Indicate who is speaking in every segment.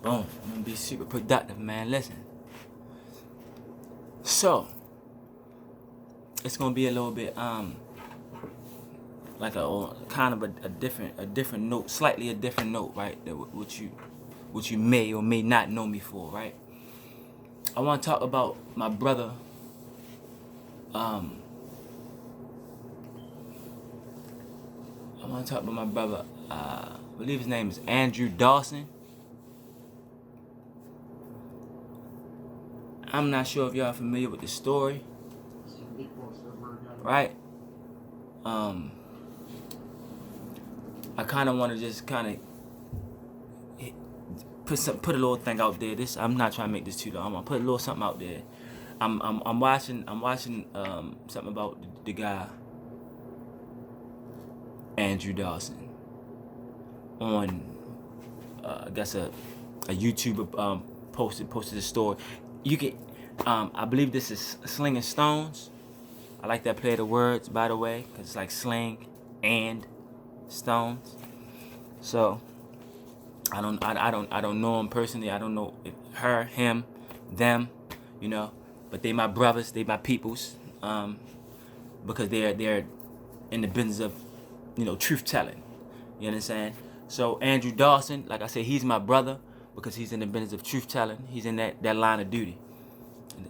Speaker 1: Boom. I'm gonna be super productive, man. Listen. So it's gonna be a little bit like a kind of a different note, slightly a different note, right? That what you may or may not know me for, right? I want to talk about my brother. I want to talk about my brother. I believe his name is Andrew Dawson. I'm not sure if y'all familiar with the story, right? I kind of want to just kind of put a little thing out there. I'm not trying to make this too long. I'm gonna put a little something out there. I'm watching something about the guy Andrew Dawson on I guess a YouTuber posted a story. You can I believe this is Slinging Stones. I like that play of the words, by the way, because it's like sling and stones. So I don't know him personally. I don't know if her, him, them, you know, but they my brothers, they my peoples, because they're in the business of, you know, truth telling. You understand? So Andrew Dawson, like I said, he's my brother because he's in the business of truth telling. He's in that line of duty,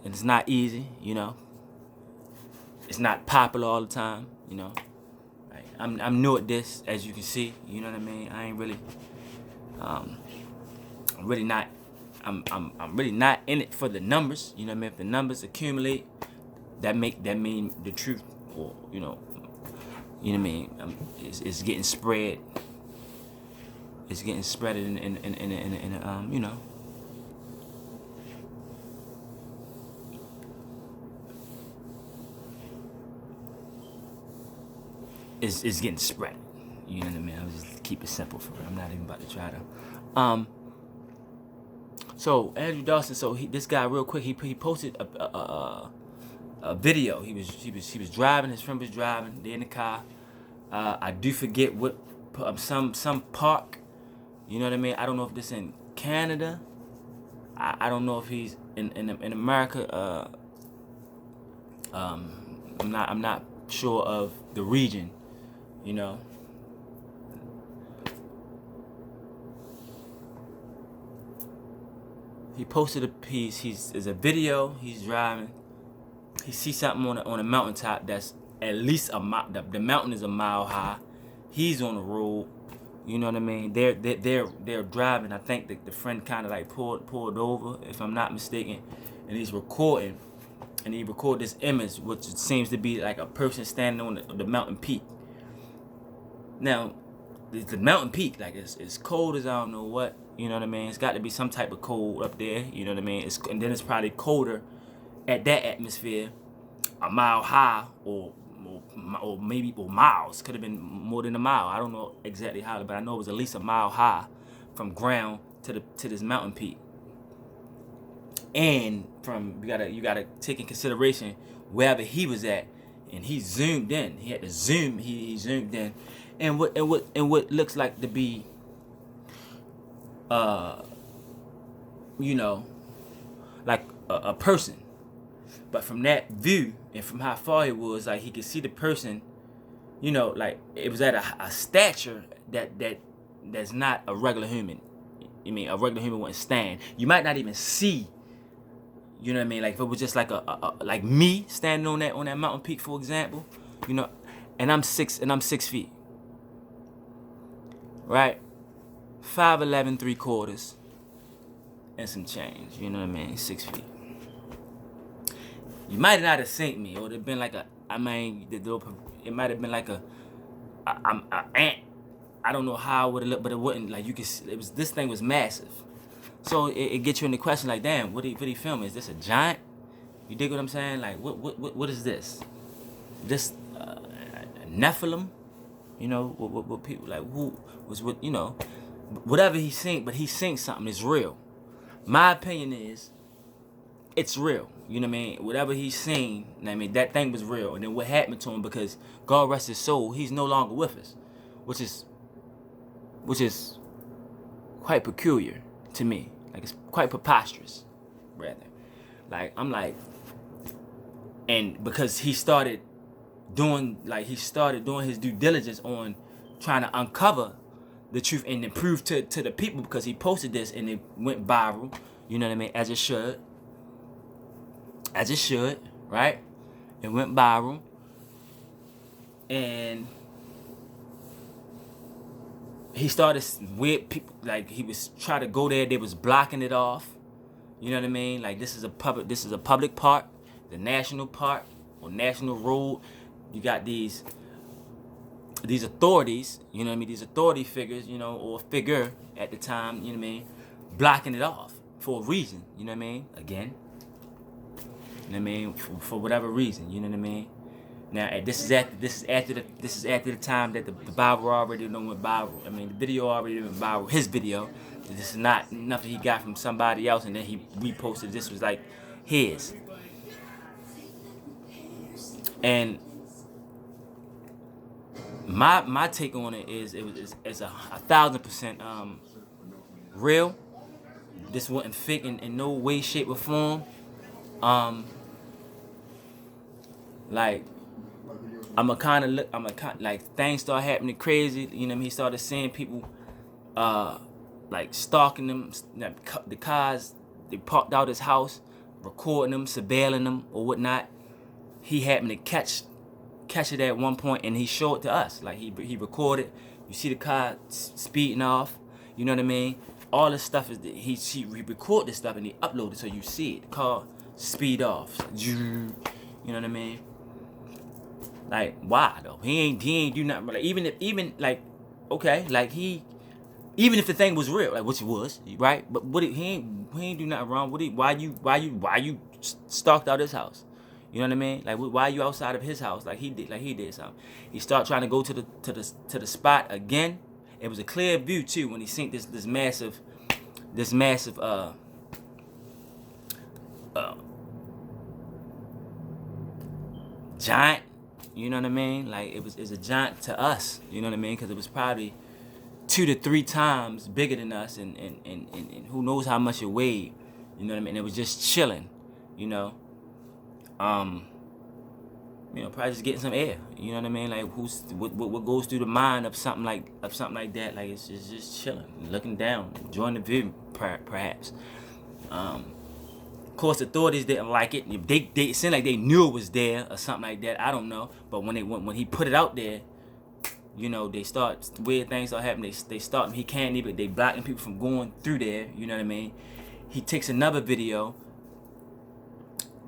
Speaker 1: and it's not easy, you know. It's not popular all the time, you know. I'm new at this, as you can see. You know what I mean? I ain't really, I'm really not in it for the numbers. You know what I mean? If the numbers accumulate, that mean the truth, or you know what I mean? It's getting spread. It's getting spread in you know. It's getting spread. You know what I mean? I'll just keep it simple for it. I'm not even about to try to. So Andrew Dawson. So this guy, real quick, he posted a video. He was driving. His friend was driving. They're in the car. I do forget what some park. You know what I mean? I don't know if this in Canada. I don't know if he's in America. I'm not sure of the region. You know. He posted a piece. There's a video. He's driving. He sees something on a mountaintop that's at least a mile. The mountain is a mile high. He's on the road. You know what I mean? They're driving. I think the friend kind of like pulled over, if I'm not mistaken, and he's recording. And he recorded this image, which seems to be like a person standing on the mountain peak. Now, the mountain peak, like it's cold as I don't know what. You know what I mean? It's got to be some type of cold up there. You know what I mean? And then it's probably colder at that atmosphere, a mile high or maybe miles. Could have been more than a mile. I don't know exactly how, but I know it was at least a mile high from ground to this mountain peak. And you gotta take in consideration wherever he was at, and he zoomed in. He had to zoom. He zoomed in, and what looks like to be, you know, like a person. But from that view and from how far he was, like he could see the person, you know, like it was at a stature that's not a regular human. I mean, a regular human wouldn't stand. You might not even see. You know what I mean? Like if it was just like like me standing on that mountain peak, for example, you know, and I'm 6 feet, right? 5'11", 3/4, and some change. You know what I mean? 6 feet. You might not have seen me, or it'd been like it might have been like a ant. I don't know how it would have looked, but it wouldn't. Like you could, this thing was massive. So it gets you in the question like, damn, what he filming? Is this a giant? You dig what I'm saying? Like, what is this? This nephilem? You know, what people like? Who was what? You know, whatever he's saying, but he's saying something is real. My opinion is, it's real. You know what I mean? Whatever he's saying, I mean, that thing was real. And then what happened to him? Because God rest his soul, he's no longer with us, which is quite peculiar to me. Like, it's quite preposterous, rather. Like, I'm like, and because he started doing his due diligence on trying to uncover the truth and then prove to the people, because he posted this and it went viral, you know what I mean, as it should, right? It went viral, and he started with people, like, he was trying to go there, they was blocking it off, you know what I mean? Like, this is a public park, the national park or national road. You got these authorities, you know what I mean, these authority figures, you know, or figure at the time, you know what I mean, blocking it off for a reason, you know what I mean? Again, you know what I mean, for whatever reason, you know what I mean? Now, this is after the time that the viral already went viral. I mean, the video already went viral. His video. This is not nothing he got from somebody else, and then he reposted. This was like his. And my take on it is it's 1,000% real. This wasn't fake in no way, shape, or form. Like, like, things start happening crazy. You know what I mean? He started seeing people, like, stalking them. The cars, they parked out his house, recording them, surveilling them, or whatnot. He happened to catch it at one point, and he showed it to us. Like, he recorded. You see the car speeding off. You know what I mean? All this stuff is he record this stuff and he upload it so you see it. The car speed off. You know what I mean? Like, why though? He ain't do nothing. Like, even if the thing was real, like, which it was, right? But he ain't do nothing wrong. Why you stalked out his house? You know what I mean? Like, why are you outside of his house? Like he did something. He started trying to go to the spot again. It was a clear view too when he seen this massive giant. You know what I mean? Like, it's a giant to us. You know what I mean? Because it was probably 2 to 3 times bigger than us, and who knows how much it weighed. You know what I mean? It was just chilling. You know. Probably just getting some air. You know what I mean? Like, what goes through the mind of something like that? Like, it's just chilling, looking down, enjoying the view, perhaps. Of course, authorities didn't like it. They seemed like they knew it was there or something like that. I don't know. But when he put it out there, you know, weird things start happening. They start. He can't even. They blocking people from going through there. You know what I mean? He takes another video.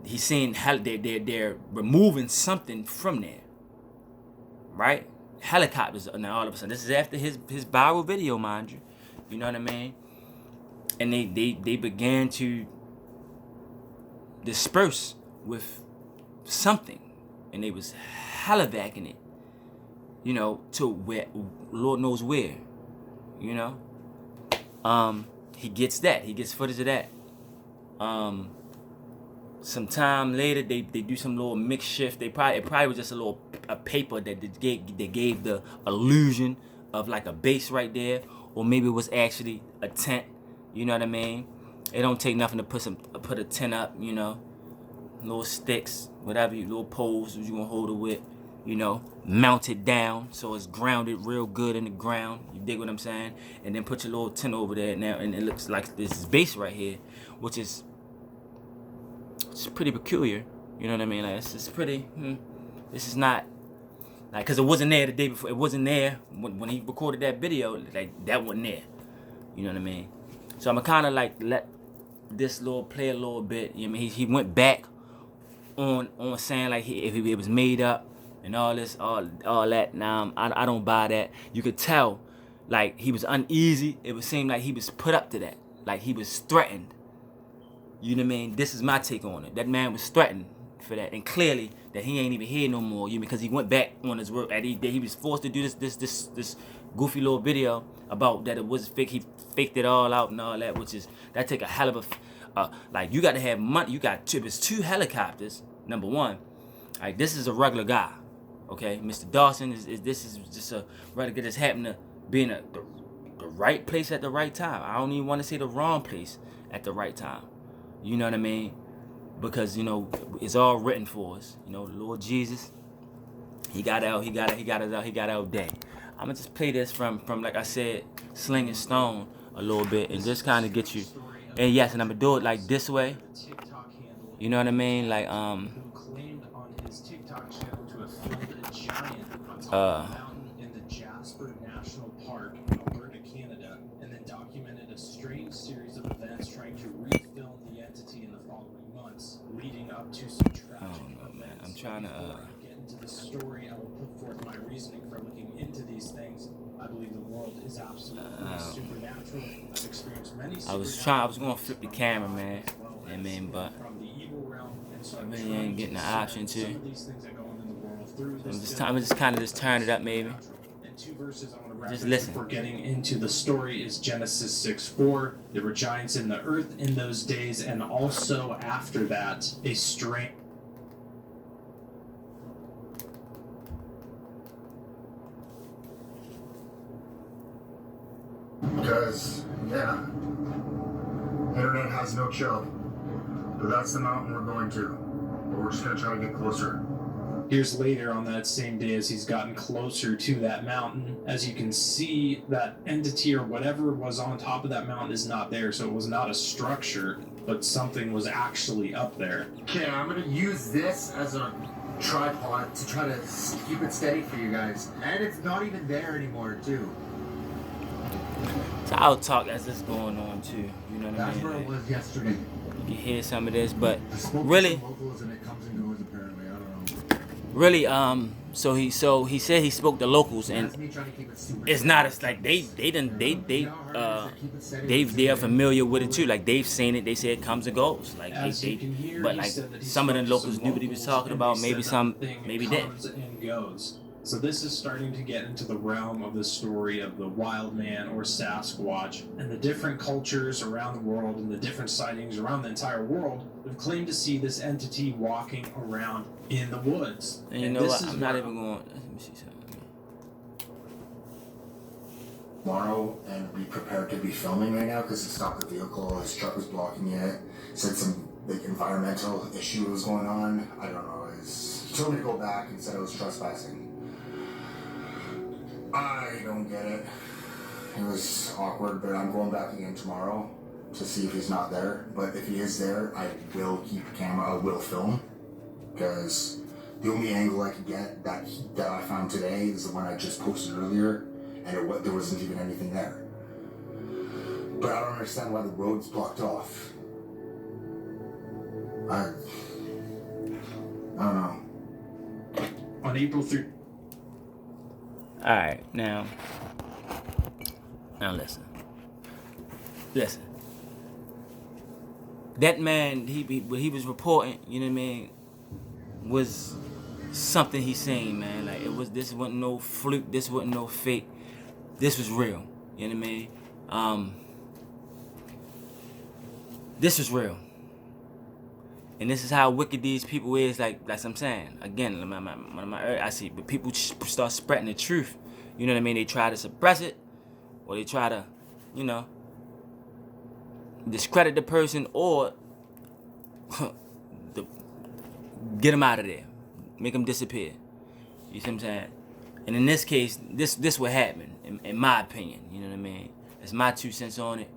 Speaker 1: He's seeing how they're removing something from there, right? Helicopters. Now all of a sudden, this is after his viral video, mind you. You know what I mean? And they began to disperse with something, and they was helivaking it, you know, to where Lord knows where, you know. He gets footage of that. Sometime later, they do some little makeshift. It probably was just a paper that they gave the illusion of like a base right there, or maybe it was actually a tent. You know what I mean? It don't take nothing to put a tent up. You know, little sticks, whatever, little poles you gonna hold it with. You know, mount it down so it's grounded real good in the ground. You dig what I'm saying? And then put your little tent over there now, and it looks like this base right here, which is. It's pretty peculiar, you know what I mean? Like, it's pretty. This is not like, cause it wasn't there the day before. It wasn't there when he recorded that video. Like, that wasn't there, you know what I mean? So I'm gonna kind of like let this play a little bit. You know what I mean? He went back on saying like if it was made up and all this, all that. Now I don't buy that. You could tell, like, he was uneasy. It would seem like he was put up to that. Like, he was threatened. You know what I mean? This is my take on it. That man was threatened for that, and clearly that he ain't even here no more. Because he went back on his word. He was forced to do this goofy little video about that it was fake. He faked it all out and all that, that take a hell of a like, you got to have money. You got it's 2 helicopters. Number one, like, this is a regular guy, okay? Mr. Dawson this is just a regular guy that's happened to being the right place at the right time. I don't even want to say the wrong place at the right time. You know what I mean? Because, you know, it's all written for us. You know, the Lord Jesus, he got out day. I'm gonna just play this from like I said, Sling and Stone a little bit, and just kind of get you. And yes, and I'm gonna do it like this way. You know what I mean? Like
Speaker 2: claimed on his TikTok channel to have filmed a giant on top of a mountain in the Jasper National Park in Alberta, Canada, and then documented a strange series of events trying to refilm the entity in the following months, leading up to some tragic events.
Speaker 1: I'm trying to
Speaker 2: get into the story. I will put forth my reasoning for looking into these things. I believe the world is absolutely supernatural. I've experienced many.
Speaker 1: I was gonna flip the camera, man. I mean, but I really ain't getting the option to. I'm just kind of just turn it up, maybe. Just listen.
Speaker 2: Before getting into the story is Genesis 6:4. There were giants in the earth in those days, and also after that, a strange.
Speaker 3: Because, yeah, internet has no chill. But that's the mountain we're going to. But we're just going to try to get closer.
Speaker 2: Years later, on that same day, as he's gotten closer to that mountain, as you can see, that entity or whatever was on top of that mountain is not there. So it was not a structure, but something was actually up there.
Speaker 3: Okay, I'm going to use this as a tripod to try to keep it steady for you guys. And it's not even there anymore, too.
Speaker 1: So I'll talk as this going on too. You know what I mean?
Speaker 3: That's where it was yesterday.
Speaker 1: You can hear some of this, but really,
Speaker 3: locals and it comes and goes apparently. I don't know.
Speaker 1: Really, so he said he spoke to locals, and it's not. It's like they are familiar with it too. Like they've seen it. They say it comes and goes. Like but like some of the locals knew what he was talking about. Maybe some, maybe didn't.
Speaker 2: So this is starting to get into the realm of the story of the wild man or Sasquatch, and the different cultures around the world and the different sightings around the entire world have claimed to see this entity walking around in the woods.
Speaker 1: And you know what? I'm not even going. Let me see something.
Speaker 3: Tomorrow, and be prepared to be filming right now because he stopped the vehicle. His truck was blocking it. Said some like environmental issue was going on. I don't know. He told me to go back and said I was trespassing. I don't get it. It was awkward, but I'm going back again tomorrow to see if he's not there. But if he is there, I will keep a camera. I will film, because the only angle I could get that I found today is the one I just posted earlier, and there wasn't even anything there. But I don't understand why the road's blocked off. I don't know.
Speaker 2: On April 3rd.
Speaker 1: All right, now listen. That man, what he was reporting, you know what I mean, was something he seen, man. Like this wasn't no fluke, this wasn't no fake. This was real. You know what I mean? This was real. And this is how wicked these people is, like I'm saying. Again, I see, but people start spreading the truth. You know what I mean? They try to suppress it, or they try to, you know, discredit the person, or get them out of there, make them disappear. You see what I'm saying? And in this case, this what happened, in my opinion. You know what I mean? It's my 2 cents on it.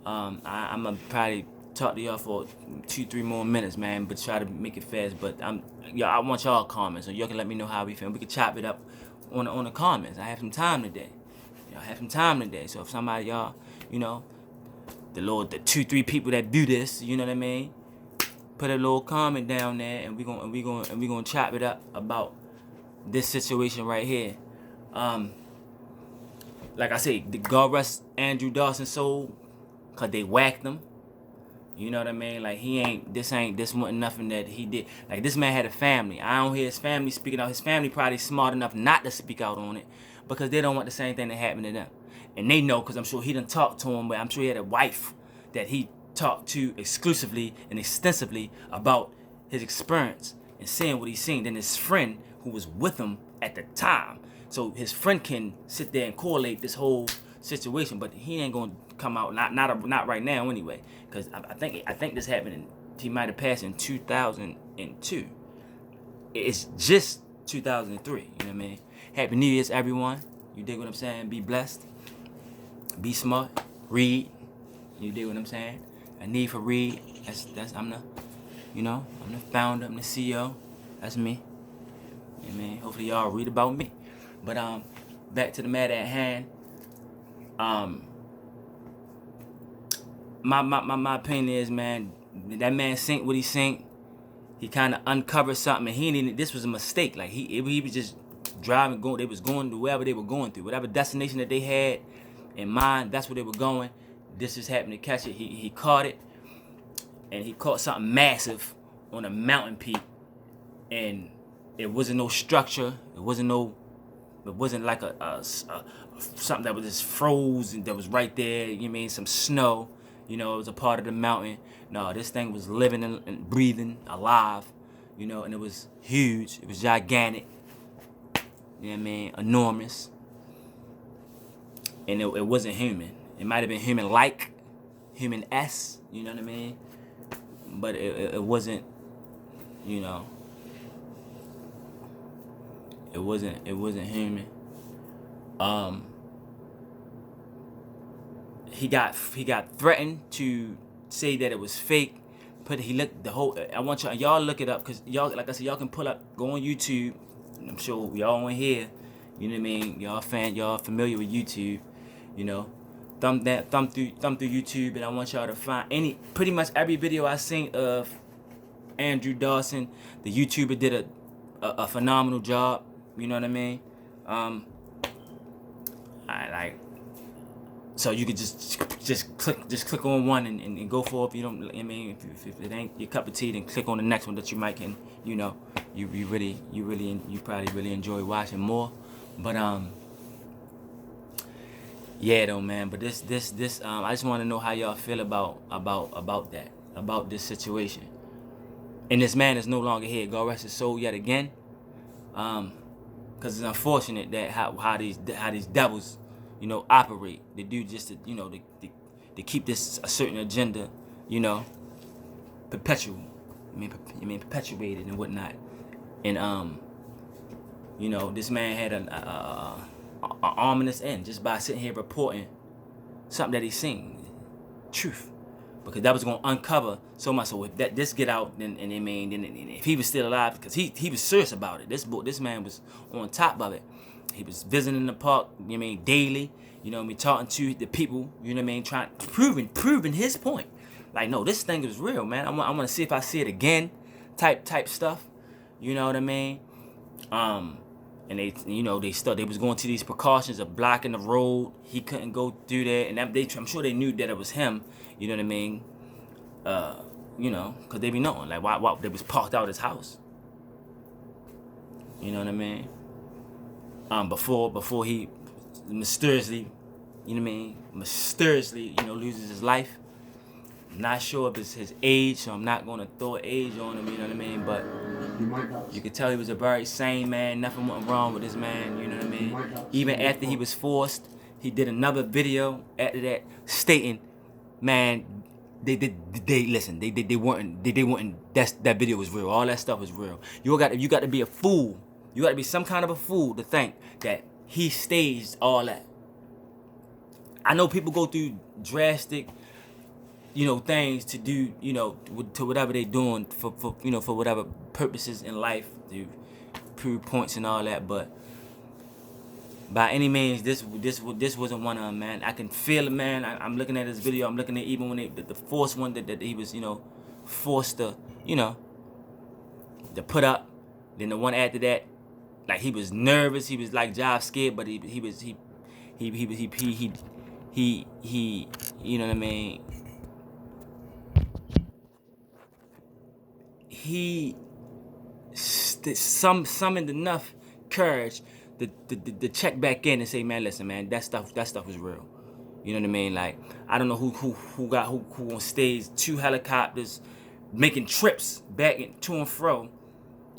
Speaker 1: I'm gonna probably talk to y'all for 2-3 more minutes, man, but try to make it fast. But I want y'all comments, so y'all can let me know how we feel. We can chop it up on the comments. I have some time today. Y'all have some time today. So if somebody, y'all, you know, the 2-3 people that do this, you know what I mean, put a little comment down there, and we gonna chop it up about this situation right here. Like I say, the God rest Andrew Dawson's soul, cause they whacked him. You know what I mean? Like this wasn't nothing that he did. Like this man had a family. I don't hear his family speaking out. His family probably smart enough not to speak out on it, because they don't want the same thing to happen to them. And they know, because I'm sure he done talked to him, but I'm sure he had a wife that he talked to exclusively and extensively about his experience and seeing what he's seen. Then his friend who was with him at the time. So his friend can sit there and correlate this whole situation, but he ain't gonna come out not right now anyway, because I think this happened he might have passed in 2002. It's just 2003. You know what I mean? Happy New Year's, everyone. You dig what I'm saying? Be blessed. Be smart. Read. You dig what I'm saying? A need for read. I'm the founder. I'm the CEO. That's me. You know what I mean? Hopefully y'all read about me. But back to the matter at hand. My opinion is, man, that man synced what he synced. He kind of uncovered something, and this was a mistake. Like he was just driving, they was going to wherever they were going through, whatever destination that they had in mind. That's where they were going. This just happened to catch it. He caught it, and he caught something massive on a mountain peak, and it wasn't no structure. It wasn't like a something that was just frozen that was right there. You know what I mean? Some snow. You know, it was a part of the mountain. No, this thing was living and breathing, alive. You know, and it was huge. It was gigantic. You know what I mean? Enormous. And it wasn't human. It might have been human-like, human-esque. You know what I mean? But it wasn't. You know. It wasn't human. He got threatened to say that it was fake. He looked the whole. I want y'all look it up, because y'all, like I said, y'all can pull up, go on YouTube. I'm sure y'all on here. You know what I mean? Y'all familiar with YouTube. You know, thumb through YouTube, and I want y'all to find pretty much every video I seen of Andrew Dawson. The YouTuber did a phenomenal job. You know what I mean? So you could just click on one and go for it. If you don't, I mean, if it ain't your cup of tea, then click on the next one that you might can, you know, you probably really enjoy watching more. But yeah though, man. But this I just want to know how y'all feel about this situation. And this man is no longer here. God rest his soul yet again. Because it's unfortunate that how these devils, you know, operate. They do just to, you know, to keep this a certain agenda, you know, perpetuated and whatnot. And you know, this man had an ominous end just by sitting here reporting something that he seen, truth, because that was gonna uncover so much. So if this get out, then if he was still alive, because he was serious about it. This man was on top of it. He was visiting the park, you know what I mean, daily. You know what I mean, talking to the people, you know what I mean, proving his point. Like, no, this thing is real, man. I want to see if I see it again, type stuff. You know what I mean? And they, you know, they was going to these precautions of blocking the road. He couldn't go through there, and I'm sure they knew that it was him. You know what I mean? You know, because they be knowing, like, why they was parked out his house. You know what I mean? Before he mysteriously, you know what I mean, you know, loses his life. I'm not sure if it's his age, so I'm not gonna throw an age on him, you know what I mean, but you could tell he was a very sane man. Nothing went wrong with this man, you know what I mean. Even after he was forced, he did another video after that stating, man, they weren't, that video was real. All that stuff was real. You got to be a fool. You got to be some kind of a fool to think that he staged all that. I know people go through drastic, you know, things to do, you know, to whatever they're doing for you know, for whatever purposes in life, to prove points and all that. But by any means, this wasn't one of them, man. I can feel it, man. I'm looking at this video. I'm looking at even when the forced one that he was, you know, forced to, you know, to put up. Then the one after that, like, he was nervous. He was like job scared, but he you know what I mean. He summoned enough courage to check back in and say, man, listen, man, that stuff was real. You know what I mean? Like, I don't know who on stage, 2 helicopters, making trips back and to and fro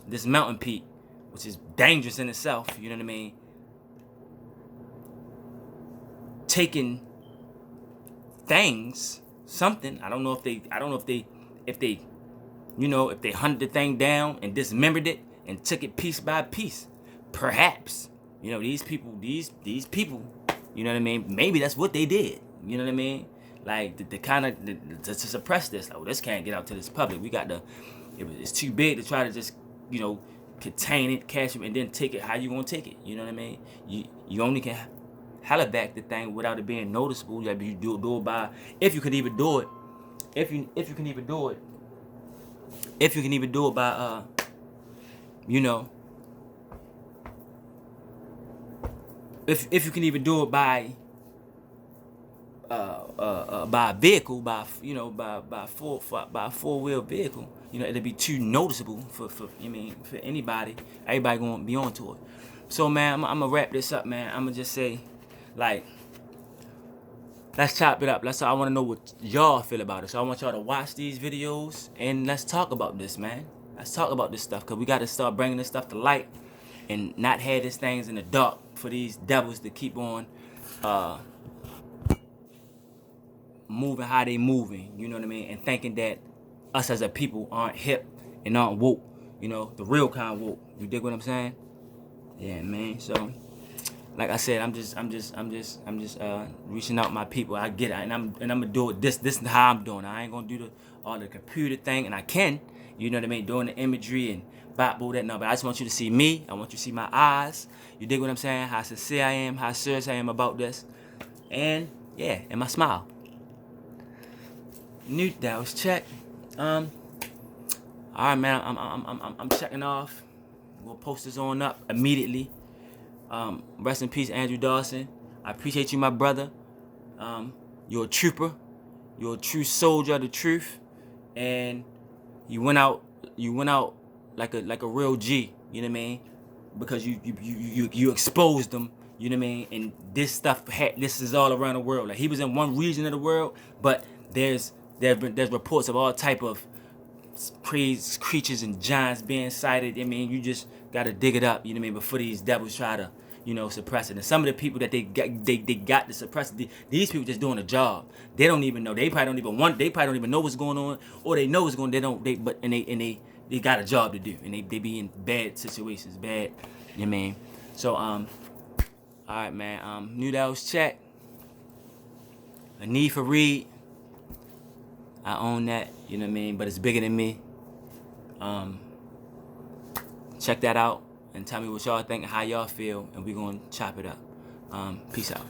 Speaker 1: this mountain peak, which is dangerous in itself. You know what I mean? taking things, something. I don't know if they you know, if they hunted the thing down and dismembered it and took it piece by piece. Perhaps, you know, these people, you know what I mean? Maybe that's what they did. You know what I mean? Like the kind of to suppress this. Like, oh, this can't get out to this public. We got to. It's too big to try to just, you know, contain it, catch it, and then take it how you want to take it. You know what I mean? You only can halaback the thing without it being noticeable. Like you do it by, if you can even do it, if you can even do it, if you can even do it by you know, if you can even do it by a vehicle, by, you know, by a four-wheel vehicle, you know, it'll be too noticeable for I mean, for anybody. Everybody gonna be onto it. So man, I'm gonna wrap this up, man. I'm gonna just say, like, let's chop it up. I want to know what y'all feel about it. So I want y'all to watch these videos and let's talk about this, man. Let's talk about this stuff, because we got to start bringing this stuff to light and not have these things in the dark for these devils to keep on moving how they moving, you know what I mean, and thinking that us as a people aren't hip and aren't woke, you know, the real kind of woke. You dig what I'm saying? Yeah, man. So, like I said, I'm just reaching out my people. I get it, and I'm gonna do it. This is how I'm doing. I ain't gonna do all the computer thing, and I can, you know what I mean, doing the imagery and bop that. No, but I just want you to see me. I want you to see my eyes. You dig what I'm saying? How sincere I am, how serious I am about this, and yeah, and my smile. Noo'dells, check. All right, man. I'm checking off. We'll post this on up immediately. Rest in peace, Andrew Dawson. I appreciate you, my brother. You're a trooper. You're a true soldier of the truth, and you went out like a real G. You know what I mean? Because you exposed them. You know what I mean? And this stuff, this is all around the world. Like, he was in one region of the world, but there's reports of all type of crazy creatures and giants being sighted. I mean, you just gotta dig it up. You know what I mean? Before these devils try to, you know, suppress it. And some of the people that they got to suppress it, these people just doing a job. They don't even know. They probably don't even know what's going on, or they know what's going on. They got a job to do, and they be in bad situations, bad. You know what I mean? So all right, man. Noo'dells, check. A need for read. I own that, you know what I mean, but it's bigger than me. Check that out and tell me what y'all think and how y'all feel, and we're gonna chop it up. Peace out.